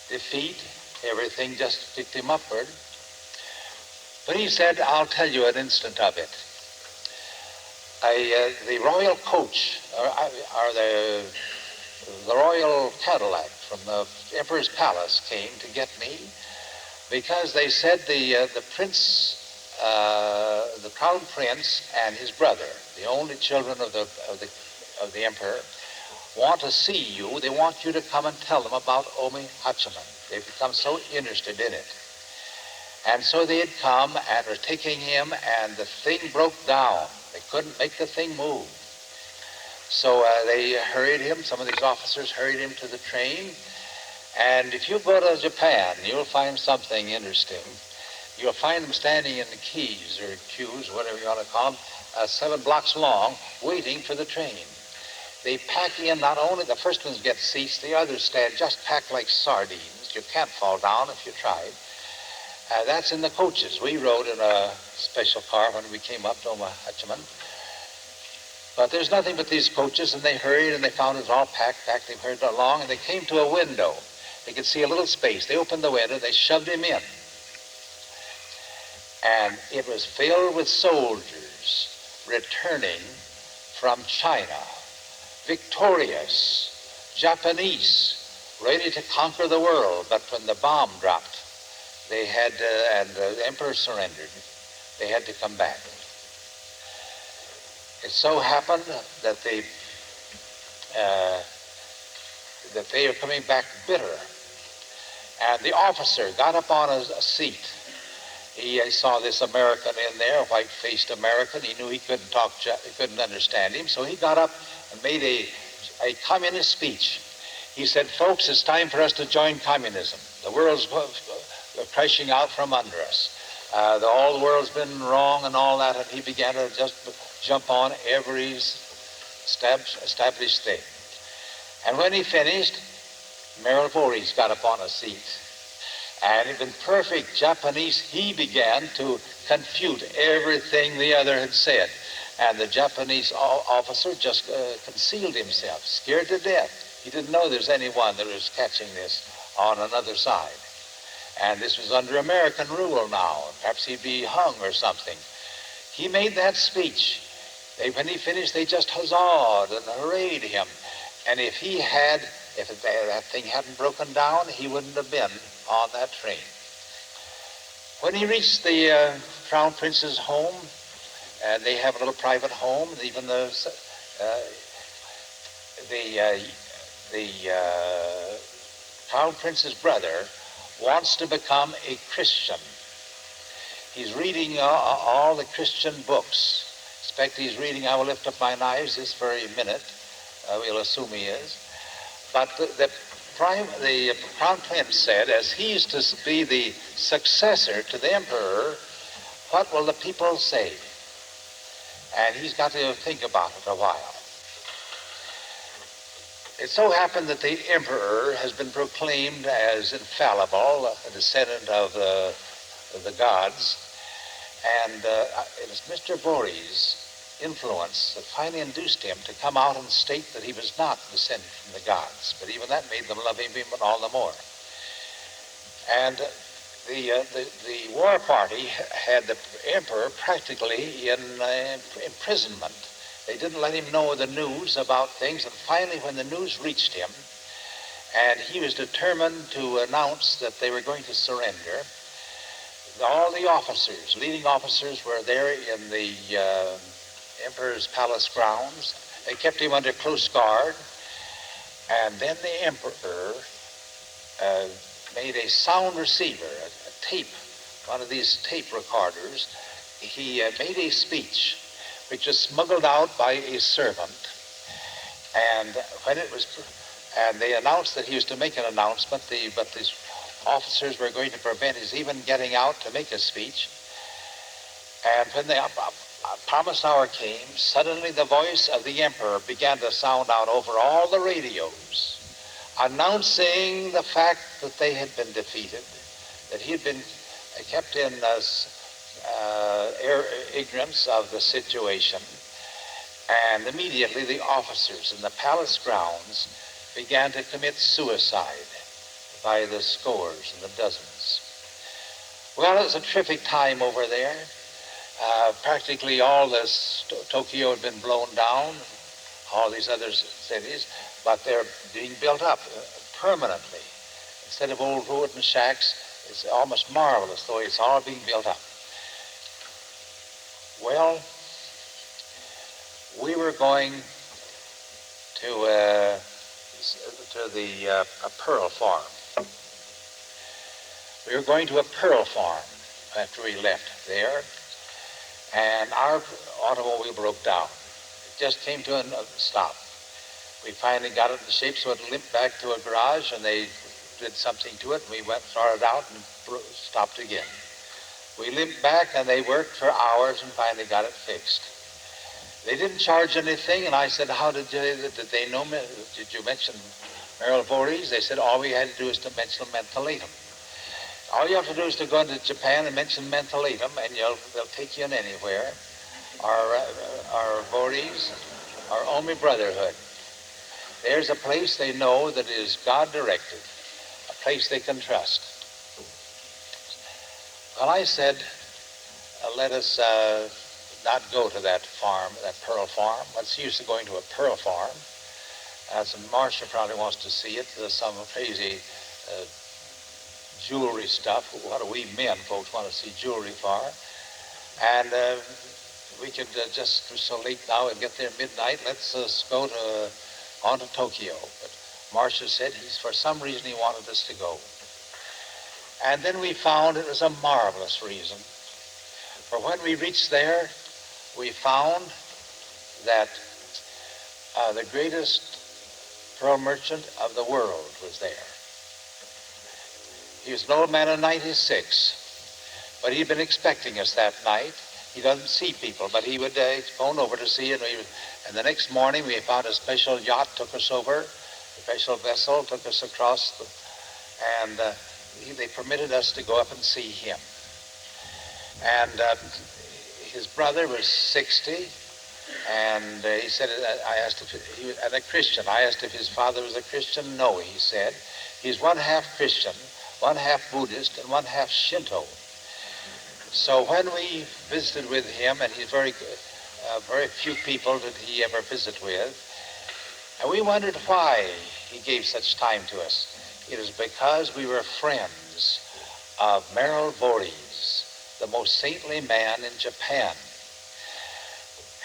defeat Everything just picked him upward. But he said, I'll tell you an instant of it. The royal coach, or the royal Cadillac from the Emperor's Palace came to get me because they said the prince, the crown prince and his brother, the only children of the emperor, want to see you. They want you to come and tell them about Omi Hachiman. They've become so interested in it. And so they had come and were taking him, and the thing broke down. They couldn't make the thing move. So they hurried him, some of these officers hurried him to the train. And if you go to Japan, you'll find something interesting. You'll find them standing in the queues, whatever you want to call them, 7 blocks long, waiting for the train. They pack in, not only the first ones get seats, the others stand just packed like sardines. You can't fall down if you tried. That's in the coaches. We rode in a special car when we came up to Omi Hachiman. But there's nothing but these coaches, and they hurried, and they found it was all packed. They hurried along, and they came to a window. They could see a little space. They opened the window, they shoved him in. And it was filled with soldiers returning from China, victorious, Japanese, ready to conquer the world. But when the bomb dropped, they had, and the emperor surrendered, they had to come back. It so happened that they are coming back bitter. And the officer got up on a seat. He saw this American in there, a white-faced American. He knew he couldn't talk, he couldn't understand him, so he got up and made a communist speech. He said, folks, it's time for us to join communism. The world's crashing out from under us. All the world's been wrong and all that, and he began to just jump on every established thing. And when he finished, Merrill Voorhees got up on a seat. And in perfect Japanese, he began to confute everything the other had said. And the Japanese officer just concealed himself, scared to death. He didn't know there's anyone that was catching this on another side. And this was under American rule now. Perhaps he'd be hung or something. He made that speech. When he finished, they just huzzahed and hurrayed him. And if that thing hadn't broken down, he wouldn't have been on that train. When he reached the Crown Prince's home, and they have a little private home, even the Crown Prince's brother wants to become a Christian. He's reading all the Christian books. In fact, he's reading I Will Lift Up Mine Eyes this very minute. We'll assume he is. But the Crown Prince said, as he's to be the successor to the emperor, what will the people say? And he's got to think about it a while. It so happened that the emperor has been proclaimed as infallible, a descendant of the gods, and it was Mr. Voorhees' influence that finally induced him to come out and state that he was not descended from the gods. But even that made them love him even all the more. And the war party had the emperor practically in imprisonment. They didn't let him know the news about things, and finally when the news reached him, and he was determined to announce that they were going to surrender, all the officers, leading officers, were there in the Emperor's palace grounds. They kept him under close guard, and then the emperor made a sound receiver, a tape, one of these tape recorders. He made a speech which was smuggled out by a servant, and when it was, and they announced that he was to make an announcement, but these officers were going to prevent his even getting out to make a speech. And when the promised hour came, suddenly the voice of the emperor began to sound out over all the radios, announcing the fact that they had been defeated, that he had been kept in ignorance of the situation. And immediately the officers in the palace grounds began to commit suicide by the scores and the dozens. Well, it was a terrific time over there. Practically all this Tokyo had been blown down, all these other cities, but they're being built up permanently. Instead of old wooden shacks, it's almost marvelous, though it's all being built up. Well, we were going to the pearl farm. We were going to a pearl farm after we left there, and our automobile broke down. It just came to a stop. We finally got it in shape, so it limped back to a garage, and they did something to it, and we started out and stopped again. We limped back, and they worked for hours and finally got it fixed. They didn't charge anything, and I said, how did they know me? Did you mention Merrill Voorhees? They said, all we had to do is to mention mentholatum. All you have to do is to go into Japan and mention mentholatum, and they'll take you in anywhere. Our Voorhees, our Omi Brotherhood. There's a place they know that is God-directed, a place they can trust. Well, I said, let us not go to that farm, that pearl farm. What's the use of going to a pearl farm? And Marcia probably wants to see it. There's some crazy jewelry stuff. What do we men folks want to see jewelry for? And we could just, it's so late now, and get there midnight. Let's go on to Tokyo. But Marcia said for some reason he wanted us to go. And then we found it was a marvelous reason. For when we reached there, we found that the greatest pearl merchant of the world was there. He was an old man of 96, but he'd been expecting us that night. He doesn't see people, but he would phone over to see it. And the next morning, we found a special yacht took us over, a special vessel took us across, and they permitted us to go up and see him. And his brother was 60, and he said, I asked if he was a Christian. I asked if his father was a Christian. No, he said. He's one half Christian, one half Buddhist, and one half Shinto. So when we visited with him, and he's very few people did he ever visit with, and we wondered why he gave such time to us. It was because we were friends of Merrill Voorhees, the most saintly man in Japan.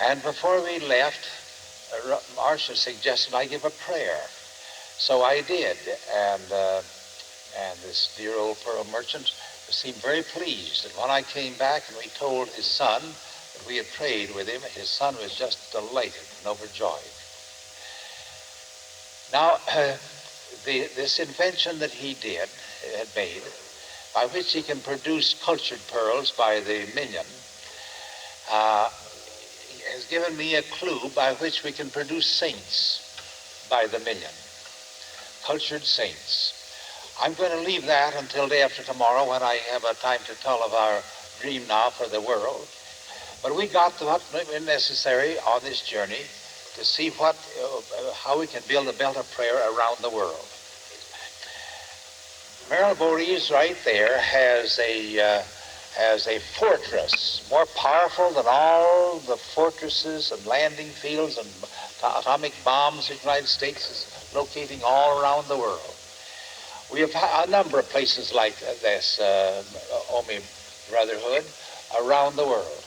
And before we left, Marcia suggested I give a prayer. So I did, and this dear old pearl merchant seemed very pleased. And when I came back and we told his son that we had prayed with him, his son was just delighted and overjoyed. Now, this invention that he had made, by which he can produce cultured pearls by the million, has given me a clue by which we can produce saints by the million, cultured saints. I'm going to leave that until day after tomorrow when I have a time to tell of our dream now for the world. But we got what was necessary on this journey to see how we can build a belt of prayer around the world. Merrill Voorhees right there has a fortress more powerful than all the fortresses and landing fields and atomic bombs the United States is locating all around the world. We have a number of places like this, Omi Brotherhood, around the world.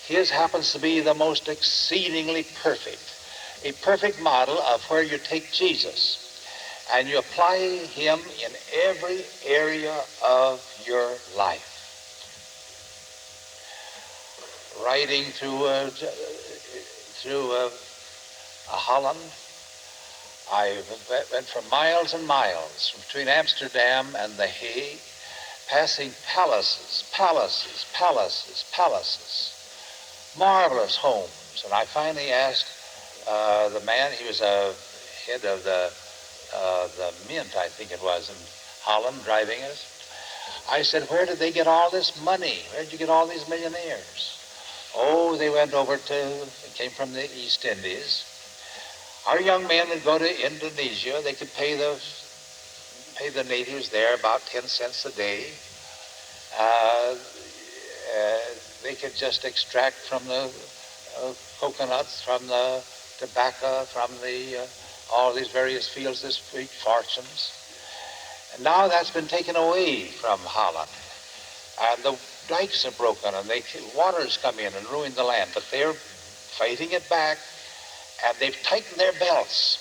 His happens to be the most exceedingly perfect, a perfect model of where you take Jesus and you apply him in every area of your life. Riding through Holland, I went for miles and miles between Amsterdam and The Hague, passing palaces, palaces, palaces, palaces, marvelous homes. And I finally asked the man, he was a head of the Mint, I think it was, in Holland, driving us. I said, where did they get all this money? Where did you get all these millionaires? Oh, they went over came from the East Indies. Our young men would go to Indonesia. They could pay the pay the natives there about 10 cents a day. Uh, they could just extract from the coconuts, from the tobacco, from the all these various fields, this big fortunes. And now that's been taken away from Holland. And the dikes are broken, and waters come in and ruin the land. But they're fighting it back, and they've tightened their belts.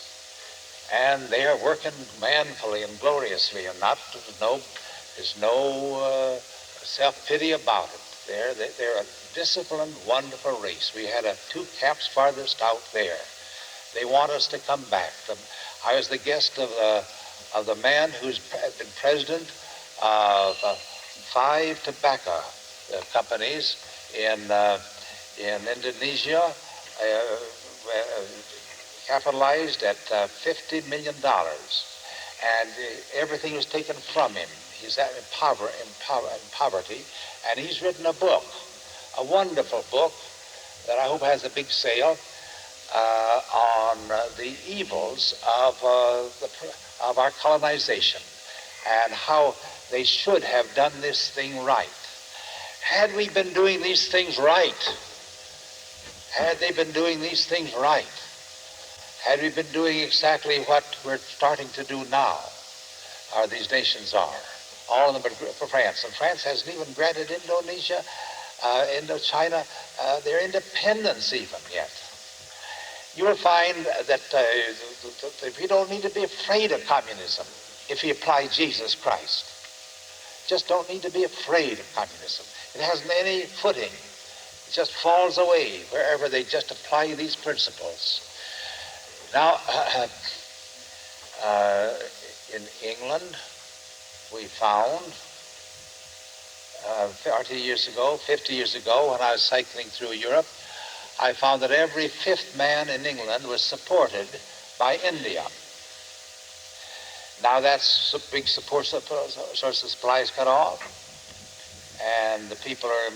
And they are working manfully and gloriously, and there's no self-pity about it. They're a disciplined, wonderful race. We had 2 camps farthest out there. They want us to come back. I was the guest of the man who's been president of 5 tobacco companies in Indonesia, capitalized at $50 million, and everything was taken from him. He's in poverty, and he's written a book, a wonderful book that I hope has a big sale on the evils of our colonization and how they should have done this thing right. Had we been doing these things right, had they been doing these things right, had we been doing exactly what we're starting to do now, or these nations are, all of them for France, and France hasn't even granted Indonesia, Indochina, their independence even yet. You will find that we don't need to be afraid of communism if we apply Jesus Christ. Just don't need to be afraid of communism. It hasn't any footing. It just falls away wherever they just apply these principles. Now, in England, we found 40 years ago, 50 years ago, when I was cycling through Europe, I found that every 5th man in England was supported by India. Now that's a big source of supplies cut off, and the people are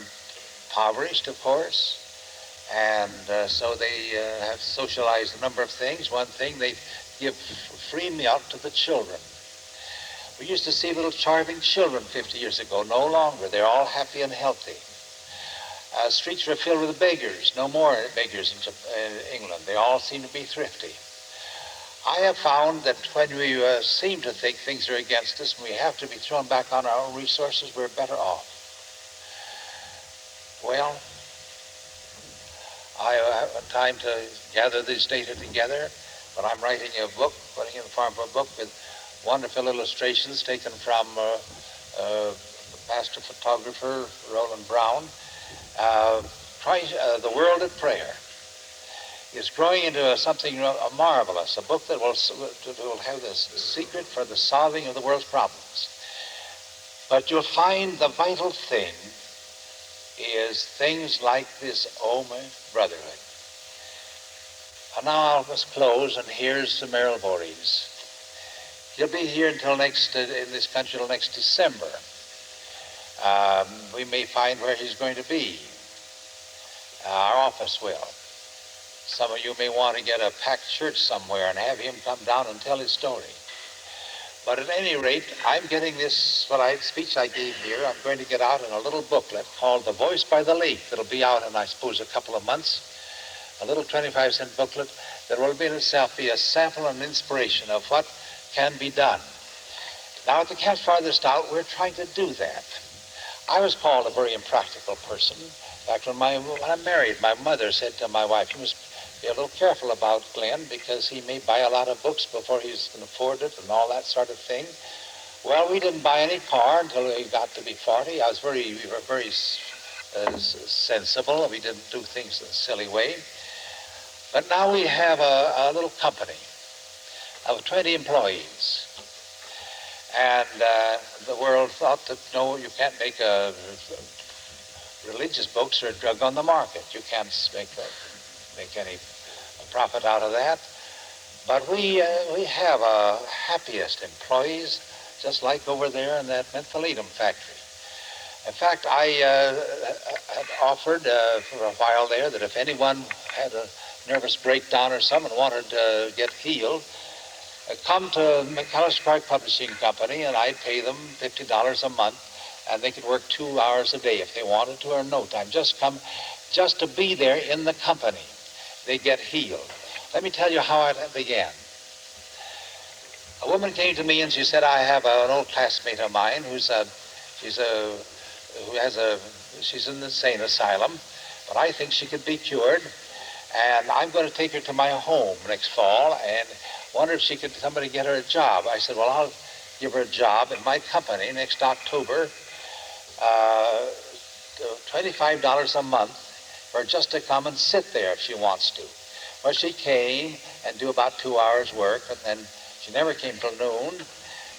impoverished, of course, and so they have socialized a number of things. One thing, they give free milk to the children. We used to see little starving children 50 years ago. No longer. They're all happy and healthy. Streets were filled with beggars. No more beggars in England. They all seem to be thrifty. I have found that when we seem to think things are against us and we have to be thrown back on our own resources, we're better off. Well, I have time to gather this data together, but I'm writing a book, putting it in the form of a book with wonderful illustrations taken from master photographer Roland Brown. The World at Prayer is growing into something marvelous, a book that will have the secret for the solving of the world's problems. But you'll find the vital thing is things like this, oh my brotherhood. And now I'll just close, and here's Merrill Voorhees. He'll be here until in this country till next December. We may find where he's going to be. Our office will. Some of you may want to get a packed church somewhere and have him come down and tell his story. But at any rate, I'm getting this speech I gave here, I'm going to get out in a little booklet called The Voice by the Lake. That'll be out in, I suppose, a couple of months. A little 25-cent booklet that will in itself be a sample and inspiration of what can be done. Now, at the Camps Farthest Out, we're trying to do that. I was called a very impractical person. In fact, when I'm married, my mother said to my wife, "You must be a little careful about Glenn because he may buy a lot of books before he can afford it and all that sort of thing." Well, we didn't buy any car until we got to be 40. We were very sensible. We didn't do things in a silly way. But now we have a little company of 20 employees. And the world thought that, no, you can't make religious books or a drug on the market. You can't make any profit out of that. But we have happiest employees, just like over there in that mentholatum factory. In fact, I had offered for a while there that if anyone had a nervous breakdown or something and wanted to get healed, come to McAllister Park Publishing Company, and I'd pay them $50 a month, and they could work 2 hours a day if they wanted to, or no time. Just come, just to be there in the company. They get healed. Let me tell you how it began. A woman came to me and she said, I have an old classmate of mine she's in the insane asylum, but I think she could be cured, and I'm going to take her to my home next fall and wonder if somebody get her a job. I said, well, I'll give her a job in my company next October, $25 a month for just to come and sit there if she wants to. Well, she came and do about 2 hours work, and then she never came till noon,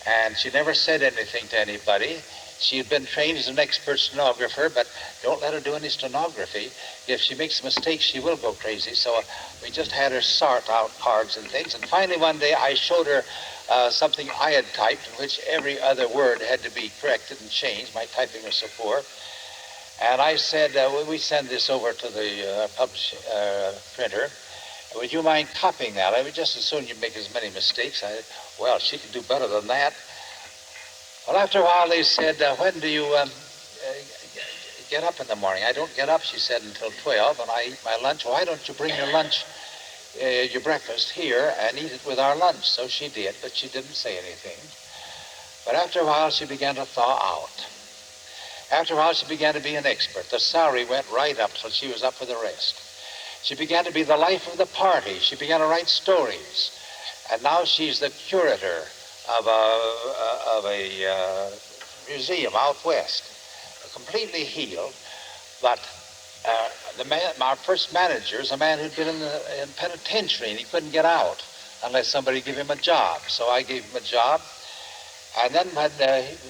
and she never said anything to anybody. She had been trained as an expert stenographer, but don't let her do any stenography. If she makes mistakes, she will go crazy. So we just had her sort out cards and things. And finally one day I showed her something I had typed in which every other word had to be corrected and changed. My typing was so poor. And I said, we send this over to the printer. Would you mind copying that? I would just as soon you make as many mistakes. Well, she can do better than that. Well, after a while they said, when do you get up in the morning? I don't get up, she said, until 12, and I eat my lunch. Why don't you bring your lunch, your breakfast here and eat it with our lunch? So she did, but she didn't say anything. But after a while she began to thaw out. After a while she began to be an expert. The salary went right up till she was up for the rest. She began to be the life of the party. She began to write stories. And now she's the curator of a museum out west, completely healed. But our first manager is a man who'd been in penitentiary, and he couldn't get out unless somebody gave him a job. So I gave him a job. And then when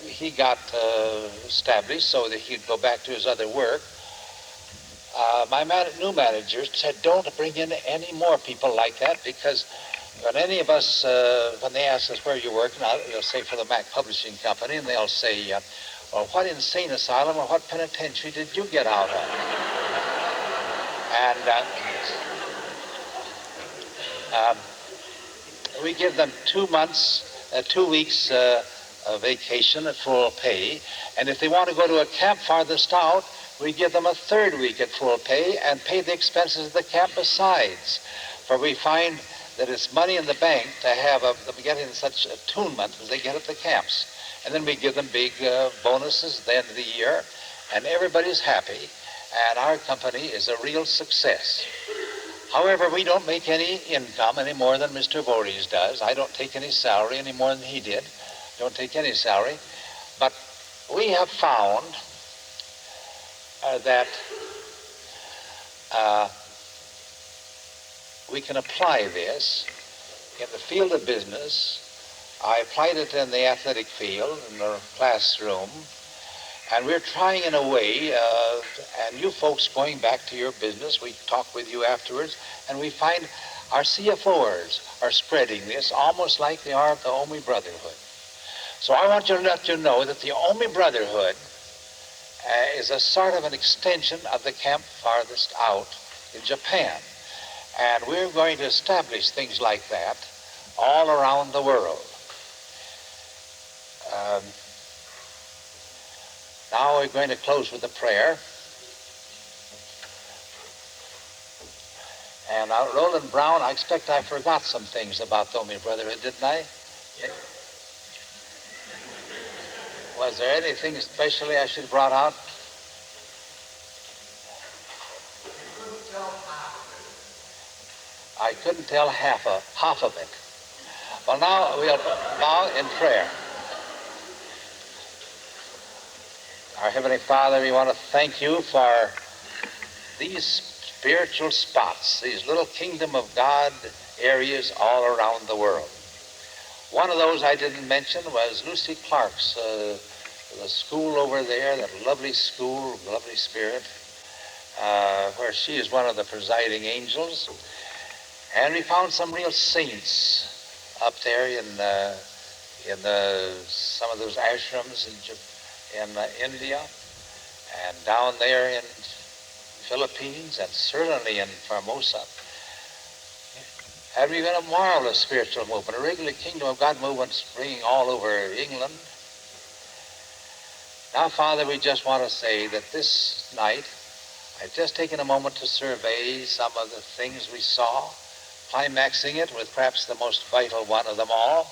he got established so that he'd go back to his other work, my new manager said, don't bring in any more people like that, because when any of us, when they ask us where you're working, you'll say for the Mac Publishing Company, and they'll say, well, what insane asylum or what penitentiary did you get out of? And we give them 2 months, 2 weeks vacation at full pay, and if they want to go to a camp farthest out, we give them a 3rd week at full pay and pay the expenses of the camp besides. For we find that it's money in the bank to have them getting such attunement as they get at the camps. And then we give them big bonuses at the end of the year, and everybody's happy, and our company is a real success. However, we don't make any income any more than Mr. Voorhees does. I don't take any salary any more than he did. Don't take any salary. But we have found that we can apply this in the field of business. I applied it in the athletic field, in the classroom, and we're trying in a way, and you folks going back to your business, we talk with you afterwards, and we find our CFOers are spreading this almost like they are of the Omi Brotherhood. So I want to let you know that the Omi Brotherhood is a sort of an extension of the Camp Farthest Out in Japan. And we're going to establish things like that all around the world. Now we're going to close with a prayer. And Roland Brown, I expect I forgot some things about the Omi Brotherhood, didn't I? Was there anything especially I should have brought out? I couldn't tell half of it. Well, now we'll bow in prayer. Our Heavenly Father, we want to thank you for these spiritual spots, these little kingdom of God areas all around the world. One of those I didn't mention was Lucy Clark's the school over there, that lovely school, lovely spirit, where she is one of the presiding angels. And we found some real saints up there in some of those ashrams in India, and down there in Philippines, and certainly in Formosa. And we've got a marvelous spiritual movement, a regular Kingdom of God movement springing all over England. Now, Father, we just want to say that this night, I've just taken a moment to survey some of the things we saw, climaxing it with perhaps the most vital one of them all.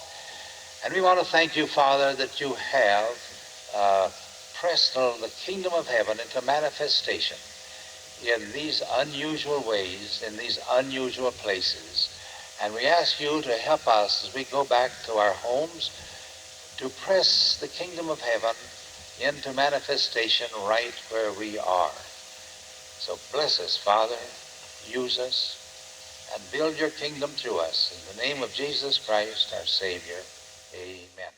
And we want to thank you, Father, that you have pressed the kingdom of heaven into manifestation in these unusual ways, in these unusual places. And we ask you to help us as we go back to our homes to press the kingdom of heaven into manifestation right where we are. So bless us, Father, use us, and build your kingdom through us. In the name of Jesus Christ, our Savior, amen.